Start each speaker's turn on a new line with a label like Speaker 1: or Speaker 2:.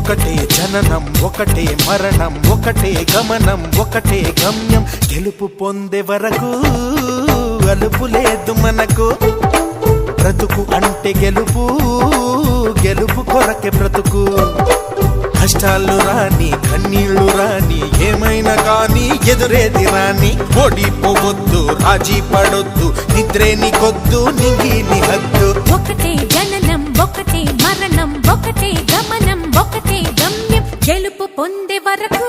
Speaker 1: ఒకటే జననం ఒకటే మరణం ఒకటే గమనం ఒకటే గమ్యం గెలుపు పొందే వరకు అలుపు లేదు మనకు బ్రతుకు అంటే గెలుపు గెలుపు కొరకే బ్రతుకు కష్టాలు రాని కన్నీళ్లు రాని ఏమైనా కానీ ఎదురేది రాని ఓడిపోవద్దు రాజీ పడొద్దు నిద్రే నీకొద్దు నింగి నీ హద్దు
Speaker 2: ఒకటే జననం ఒకటే మరణం ఒకటే గమనం ఒకటే గమ్యం గెలుపు పొందే వరకు